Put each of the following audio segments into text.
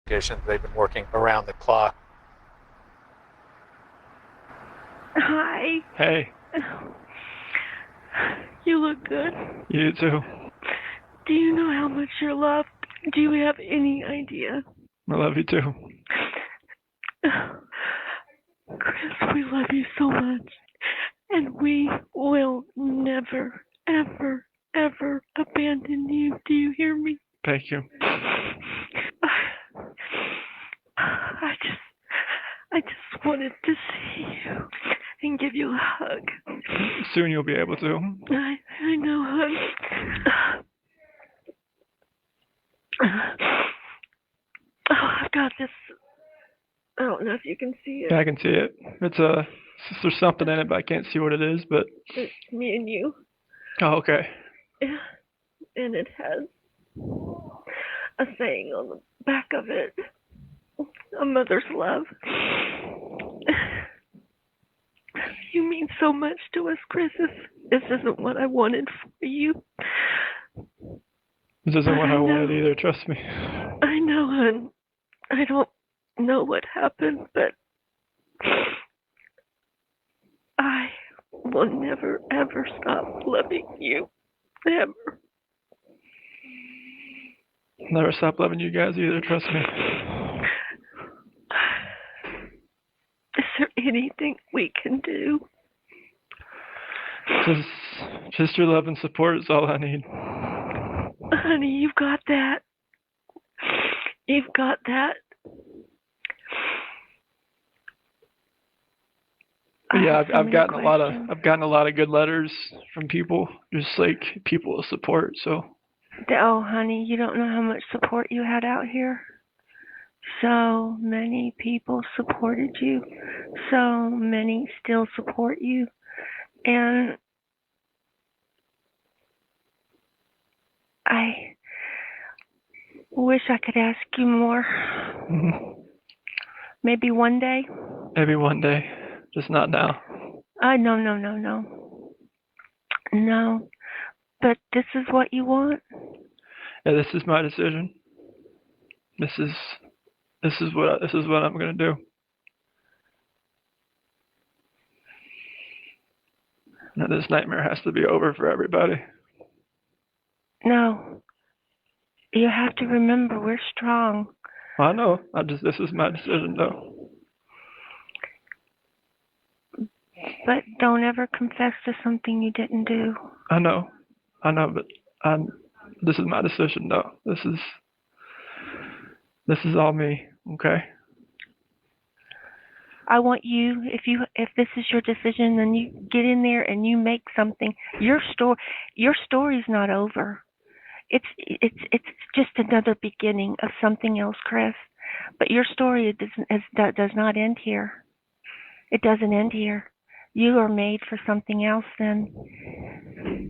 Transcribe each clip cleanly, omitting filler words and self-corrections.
investigations. They've been working around the clock. Hi. Hey, You look good. you too. Do you know how much you're loved? Do you have any idea? I love you too. Chris, we love you so much. And we will never, ever, ever abandon you. Do you hear me? Thank you. I just wanted to see you and give you a hug. Soon you'll be able to. I know, hon. Oh, I've got this. I don't know if you can see it. Yeah, I can see it. There's something in it, but I can't see what it is. But It's me and you. oh, okay. And it has a saying on the back of it. A mother's love. You mean so much to us, Chris. This isn't what I wanted for you. This isn't what I wanted either. Trust me. I know, hon. I don't know what happened, but I will never, ever stop loving you. Ever. Never stop loving you guys either. Trust me. Is there anything we can do? Just your love and support is all I need. Honey, you've got that. You've got that. Yeah, I've gotten a lot of good letters from people, just like people of support. So. Oh, honey, you don't know how much support you had out here. So many people supported you. So many still support you. And I wish I could ask you more. Mm-hmm. Maybe one day. Maybe one day, just not now. No. No. But this is what you want? Yeah, this is my decision. This is what I'm gonna do. Now this nightmare has to be over for everybody. No. You have to remember we're strong. I know. This is my decision though. But don't ever confess to something you didn't do. I know, but this is my decision though. This is all me, okay? I want you, if this is your decision, then you get in there and you make something. Your story's not over. It's just another beginning of something else, Chris. But your story does not end here. It doesn't end here. You are made for something else. Then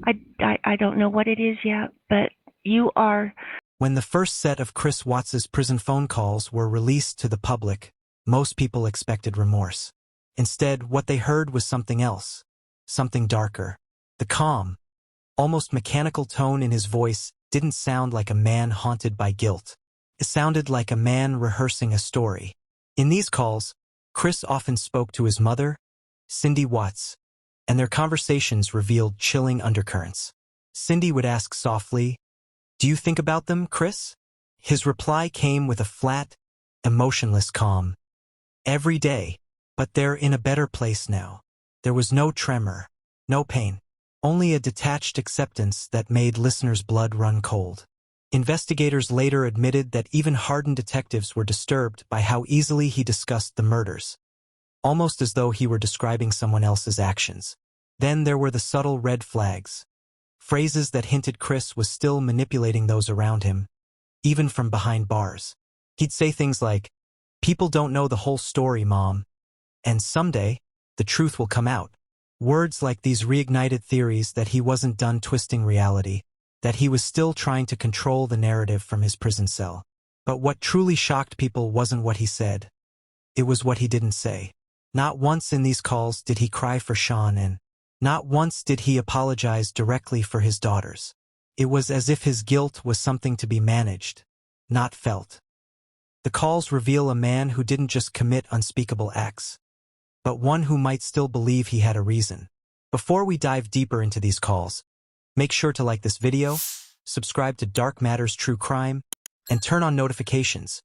I don't know what it is yet, but you are. When the first set of Chris Watts's prison phone calls were released to the public, most people expected remorse. Instead, what they heard was something else, something darker. The calm, almost mechanical tone in his voice didn't sound like a man haunted by guilt. It sounded like a man rehearsing a story. In these calls, Chris often spoke to his mother, Cindy Watts, and their conversations revealed chilling undercurrents. Cindy would ask softly, "Do you think about them, Chris?" His reply came with a flat, emotionless calm. "Every day, but they're in a better place now." There was no tremor, no pain, only a detached acceptance that made listeners' blood run cold. Investigators later admitted that even hardened detectives were disturbed by how easily he discussed the murders, almost as though he were describing someone else's actions. Then there were the subtle red flags, phrases that hinted Chris was still manipulating those around him, even from behind bars. He'd say things like, "People don't know the whole story, Mom," and "Someday, the truth will come out." Words like these reignited theories that he wasn't done twisting reality, that he was still trying to control the narrative from his prison cell. But what truly shocked people wasn't what he said. It was what he didn't say. Not once in these calls did he cry for Sean, and not once did he apologize directly for his daughters. It was as if his guilt was something to be managed, not felt. The The calls reveal a man who didn't just commit unspeakable acts, but one who might still believe he had a reason. Before we dive deeper into these calls, make sure to like this video, subscribe to Dark Matters True Crime, and turn on notifications,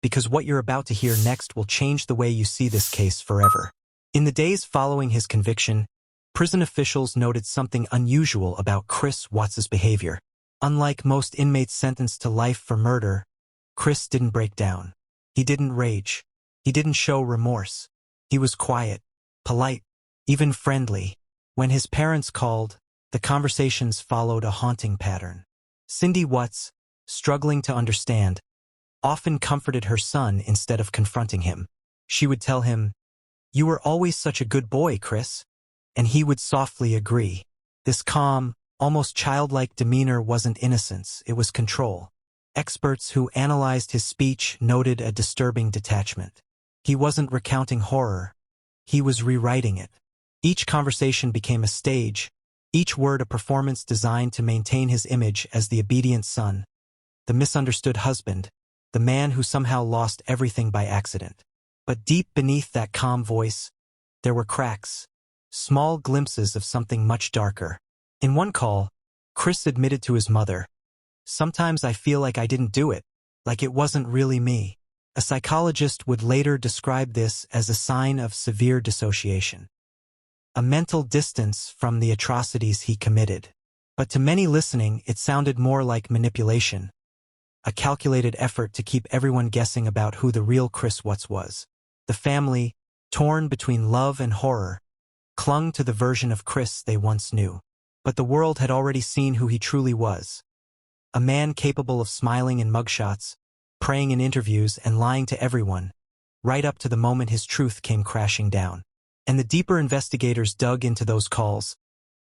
because what you're about to hear next will change the way you see this case forever. In the days following his conviction, prison officials noted something unusual about Chris Watts's behavior. Unlike most inmates sentenced to life for murder, Chris didn't break down. He didn't rage. He didn't show remorse. He was quiet, polite, even friendly. When his parents called, the conversations followed a haunting pattern. Cindy Watts, struggling to understand, often comforted her son instead of confronting him. She would tell him, "You were always such a good boy, Chris," and he would softly agree. This calm, almost childlike demeanor wasn't innocence, it was control. Experts who analyzed his speech noted a disturbing detachment. He wasn't recounting horror, he was rewriting it. Each conversation became a stage, each word a performance designed to maintain his image as the obedient son, the misunderstood husband, the man who somehow lost everything by accident. But deep beneath that calm voice, there were cracks, small glimpses of something much darker. In one call, Chris admitted to his mother, "Sometimes I feel like I didn't do it, like it wasn't really me." A psychologist would later describe this as a sign of severe dissociation, a mental distance from the atrocities he committed. But to many listening, it sounded more like manipulation, a calculated effort to keep everyone guessing about who the real Chris Watts was. The family, torn between love and horror, clung to the version of Chris they once knew. But the world had already seen who he truly was. A man capable of smiling in mugshots, praying in interviews, and lying to everyone, right up to the moment his truth came crashing down. And the deeper investigators dug into those calls,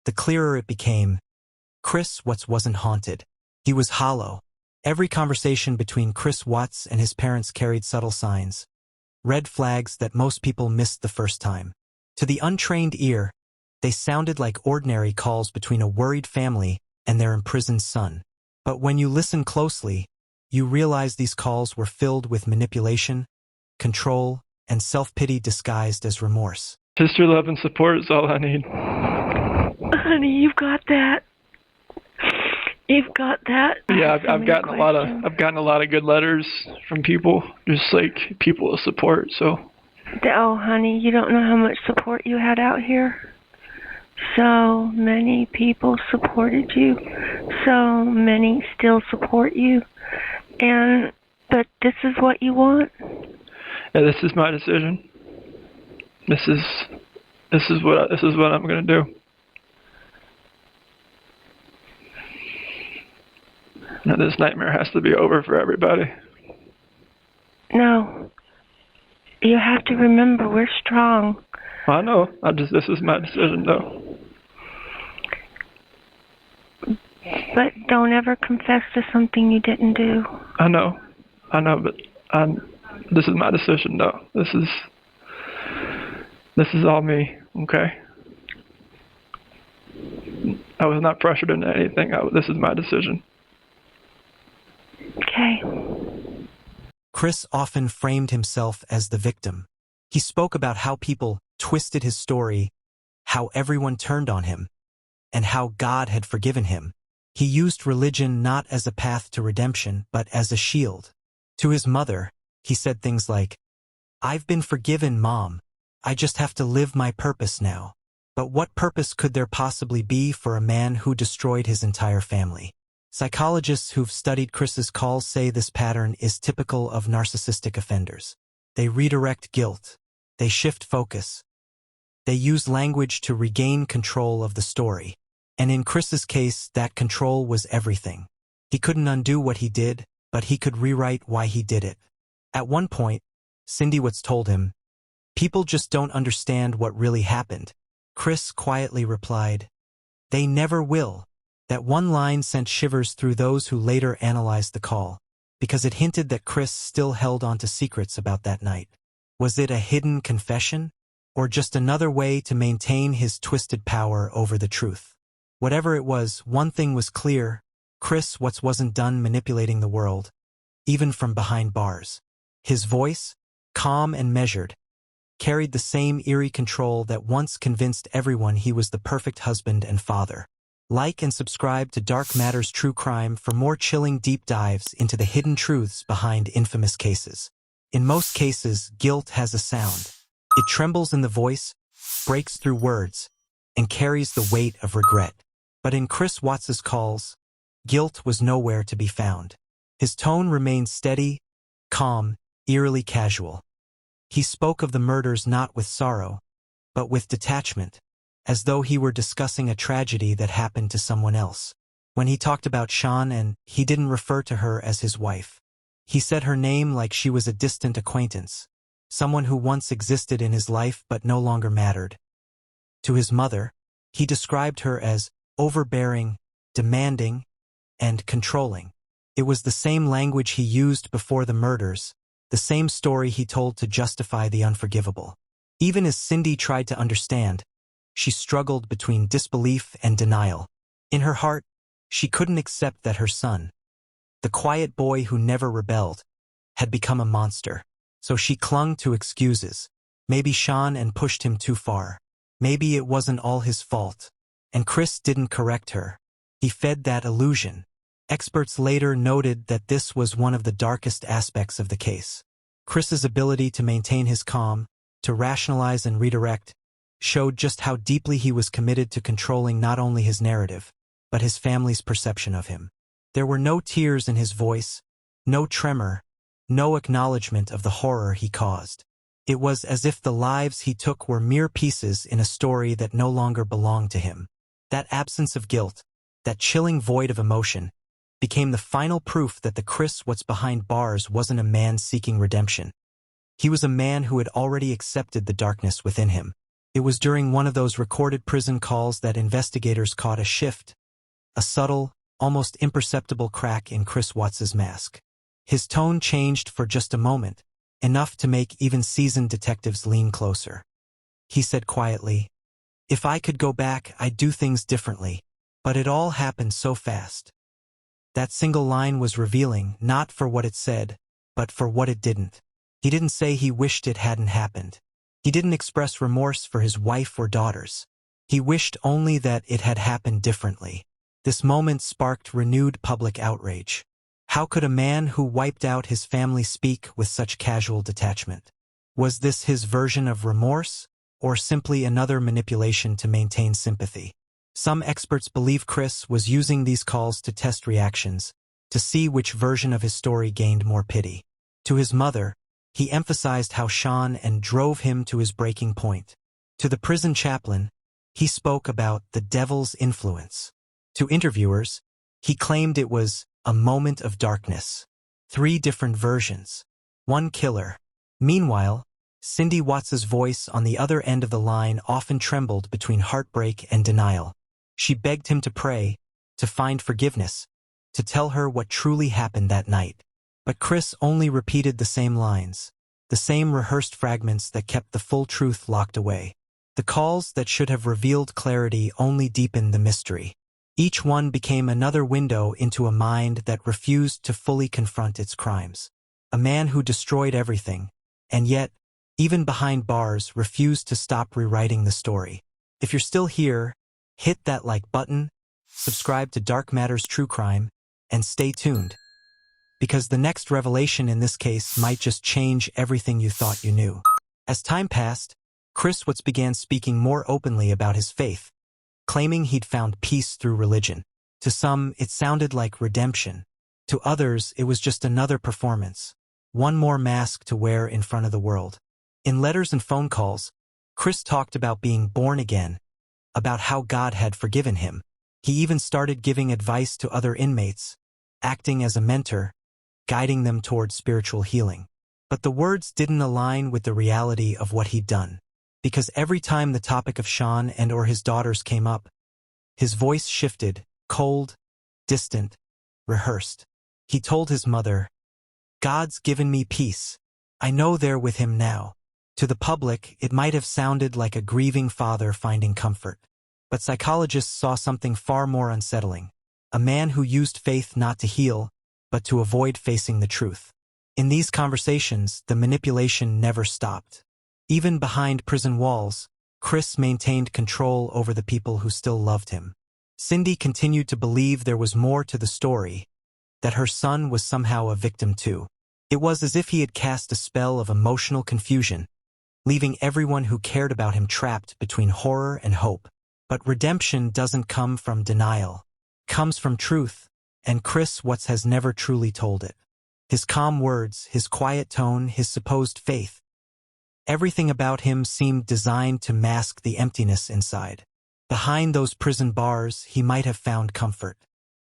the clearer it became. Chris Watts wasn't haunted. He was hollow. Every conversation between Chris Watts and his parents carried subtle signs, red flags that most people missed the first time. To the untrained ear, they sounded like ordinary calls between a worried family and their imprisoned son. But when you listen closely, you realize these calls were filled with manipulation, control, and self-pity disguised as remorse. Sister love and support is all I need. Honey, you've got that. You've got that. Yeah, I've gotten a lot of good letters from people, just like people of support. So. Oh, honey, you don't know how much support you had out here. So many people supported you. So many still support you. But this is what you want? Yeah, this is my decision. This is what I'm gonna do. Now this nightmare has to be over for everybody. No. You have to remember, we're strong. I know. This is my decision, though. But don't ever confess to something you didn't do. I know, but this is my decision, though. This is all me, okay? I was not pressured into anything. This is my decision. Okay. Chris often framed himself as the victim. He spoke about how people twisted his story, how everyone turned on him, and how God had forgiven him. He used religion not as a path to redemption, but as a shield. To his mother, he said things like, "I've been forgiven, Mom. I just have to live my purpose now." But what purpose could there possibly be for a man who destroyed his entire family? Psychologists who've studied Chris's calls say this pattern is typical of narcissistic offenders. They redirect guilt. They shift focus. They use language to regain control of the story. And in Chris's case, that control was everything. He couldn't undo what he did, but he could rewrite why he did it. At one point, Cindy Watts told him, "People just don't understand what really happened." Chris quietly replied, "They never will." That one line sent shivers through those who later analyzed the call, because it hinted that Chris still held on to secrets about that night. Was it a hidden confession, or just another way to maintain his twisted power over the truth? Whatever it was, one thing was clear: Chris Watts wasn't done manipulating the world, even from behind bars. His voice, calm and measured, carried the same eerie control that once convinced everyone he was the perfect husband and father. Like and subscribe to Dark Matters True Crime for more chilling deep dives into the hidden truths behind infamous cases. In most cases, guilt has a sound. It trembles in the voice, breaks through words, and carries the weight of regret. But in Chris Watts's calls, guilt was nowhere to be found. His tone remained steady, calm, eerily casual. He spoke of the murders not with sorrow, but with detachment, as though he were discussing a tragedy that happened to someone else. When he talked about Sean, he didn't refer to her as his wife. He said her name like she was a distant acquaintance, someone who once existed in his life but no longer mattered. To his mother, he described her as overbearing, demanding, and controlling. It was the same language he used before the murders, the same story he told to justify the unforgivable. Even as Cindy tried to understand, she struggled between disbelief and denial. In her heart, she couldn't accept that her son, the quiet boy who never rebelled, had become a monster. So she clung to excuses. Maybe Sean pushed him too far. Maybe it wasn't all his fault. And Chris didn't correct her. He fed that illusion. Experts later noted that this was one of the darkest aspects of the case. Chris's ability to maintain his calm, to rationalize and redirect, showed just how deeply he was committed to controlling not only his narrative, but his family's perception of him. There were no tears in his voice, no tremor, no acknowledgement of the horror he caused. It was as if the lives he took were mere pieces in a story that no longer belonged to him. That absence of guilt, that chilling void of emotion, became the final proof that the Chris Watts behind bars wasn't a man seeking redemption. He was a man who had already accepted the darkness within him. It was during one of those recorded prison calls that investigators caught a shift, a subtle, almost imperceptible crack in Chris Watts's mask. His tone changed for just a moment, enough to make even seasoned detectives lean closer. He said quietly, "If I could go back, I'd do things differently, but it all happened so fast." That single line was revealing, not for what it said, but for what it didn't. He didn't say he wished it hadn't happened. He didn't express remorse for his wife or daughters. He wished only that it had happened differently. This moment sparked renewed public outrage. How could a man who wiped out his family speak with such casual detachment? Was this his version of remorse, or simply another manipulation to maintain sympathy? Some experts believe Chris was using these calls to test reactions, to see which version of his story gained more pity. To his mother, he emphasized how Sean drove him to his breaking point. To the prison chaplain, he spoke about the devil's influence. To interviewers, he claimed it was a moment of darkness. 3 different versions. One killer. Meanwhile, Cindy Watts's voice on the other end of the line often trembled between heartbreak and denial. She begged him to pray, to find forgiveness, to tell her what truly happened that night. But Chris only repeated the same lines, the same rehearsed fragments that kept the full truth locked away. The calls that should have revealed clarity only deepened the mystery. Each one became another window into a mind that refused to fully confront its crimes. A man who destroyed everything, and yet, even behind bars, refused to stop rewriting the story. If you're still here, hit that like button, subscribe to Dark Matters True Crime, and stay tuned. Because the next revelation in this case might just change everything you thought you knew. As time passed, Chris Watts began speaking more openly about his faith, claiming he'd found peace through religion. To some, it sounded like redemption. To others, it was just another performance, one more mask to wear in front of the world. In letters and phone calls, Chris talked about being born again, about how God had forgiven him. He even started giving advice to other inmates, acting as a mentor, guiding them toward spiritual healing. But the words didn't align with the reality of what he'd done. Because every time the topic of Sean or his daughters came up, his voice shifted, cold, distant, rehearsed. He told his mother, "God's given me peace. I know they're with him now." To the public, it might have sounded like a grieving father finding comfort. But psychologists saw something far more unsettling. A man who used faith not to heal, but to avoid facing the truth. In these conversations, the manipulation never stopped. Even behind prison walls, Chris maintained control over the people who still loved him. Cindy continued to believe there was more to the story, that her son was somehow a victim too. It was as if he had cast a spell of emotional confusion, leaving everyone who cared about him trapped between horror and hope. But redemption doesn't come from denial. It comes from truth, and Chris Watts has never truly told it. His calm words, his quiet tone, his supposed faith. Everything about him seemed designed to mask the emptiness inside. Behind those prison bars, he might have found comfort.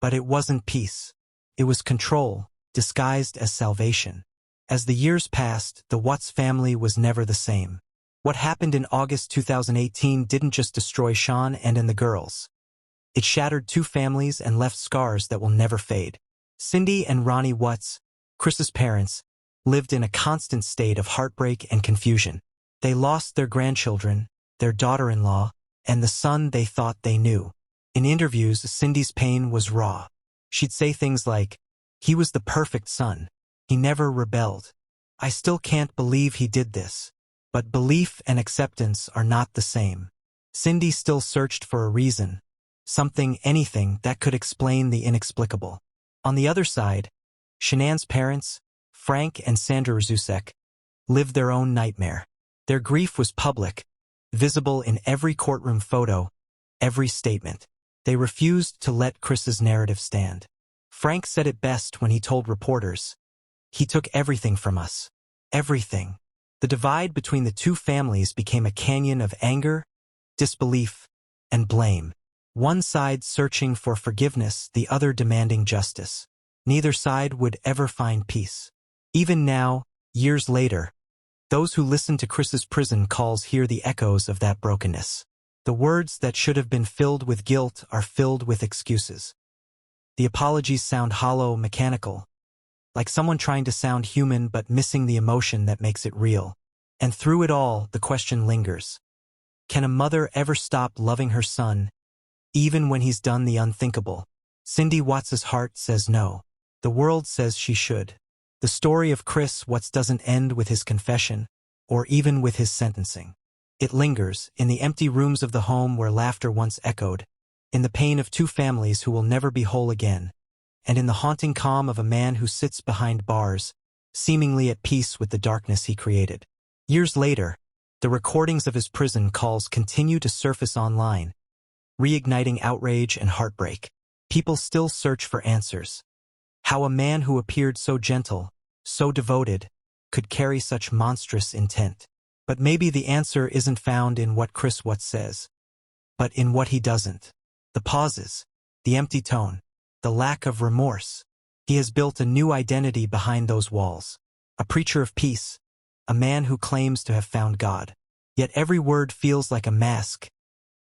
But it wasn't peace. It was control, disguised as salvation. As the years passed, the Watts family was never the same. What happened in August 2018 didn't just destroy Sean and the girls. It shattered two families and left scars that will never fade. Cindy and Ronnie Watts, Chris's parents, lived in a constant state of heartbreak and confusion. They lost their grandchildren, their daughter-in-law, and the son they thought they knew. In interviews, Cindy's pain was raw. She'd say things like, "He was the perfect son. He never rebelled. I still can't believe he did this." But belief and acceptance are not the same. Cindy still searched for a reason, something, anything that could explain the inexplicable. On the other side, Shanann's parents, Frank and Sandra Zuzek, lived their own nightmare. Their grief was public, visible in every courtroom photo, every statement. They refused to let Chris's narrative stand. Frank said it best when he told reporters, "He took everything from us. Everything." The divide between the two families became a canyon of anger, disbelief, and blame. One side searching for forgiveness, the other demanding justice. Neither side would ever find peace. Even now, years later, those who listen to Chris's prison calls hear the echoes of that brokenness. The words that should have been filled with guilt are filled with excuses. The apologies sound hollow, mechanical, like someone trying to sound human but missing the emotion that makes it real. And through it all, the question lingers. Can a mother ever stop loving her son, even when he's done the unthinkable? Cindy Watts's heart says no. The world says she should. The story of Chris Watts doesn't end with his confession, or even with his sentencing. It lingers, in the empty rooms of the home where laughter once echoed, in the pain of two families who will never be whole again, and in the haunting calm of a man who sits behind bars, seemingly at peace with the darkness he created. Years later, the recordings of his prison calls continue to surface online, reigniting outrage and heartbreak. People still search for answers. How a man who appeared so gentle, so devoted, could carry such monstrous intent. But maybe the answer isn't found in what Chris Watts says, but in what he doesn't. The pauses, the empty tone, the lack of remorse. He has built a new identity behind those walls. A preacher of peace, a man who claims to have found God. Yet every word feels like a mask,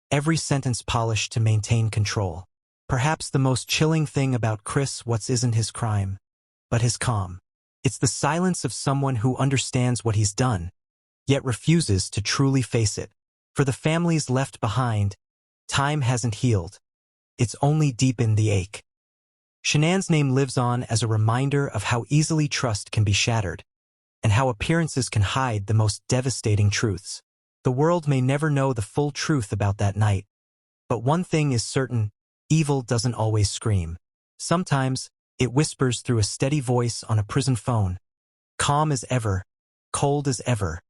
every sentence polished to maintain control. Perhaps the most chilling thing about Chris Watts isn't his crime, but his calm. It's the silence of someone who understands what he's done, yet refuses to truly face it. For the families left behind, time hasn't healed. It's only deepened the ache. Shanann's name lives on as a reminder of how easily trust can be shattered, and how appearances can hide the most devastating truths. The world may never know the full truth about that night, but one thing is certain, evil doesn't always scream. Sometimes, it whispers through a steady voice on a prison phone, calm as ever, cold as ever,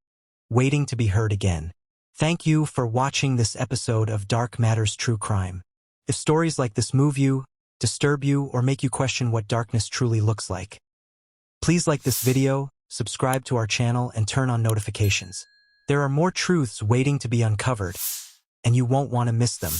waiting to be heard again. Thank you for watching this episode of Dark Matters True Crime. If stories like this move you, disturb you, or make you question what darkness truly looks like, please like this video, subscribe to our channel, and turn on notifications. There are more truths waiting to be uncovered, and you won't want to miss them.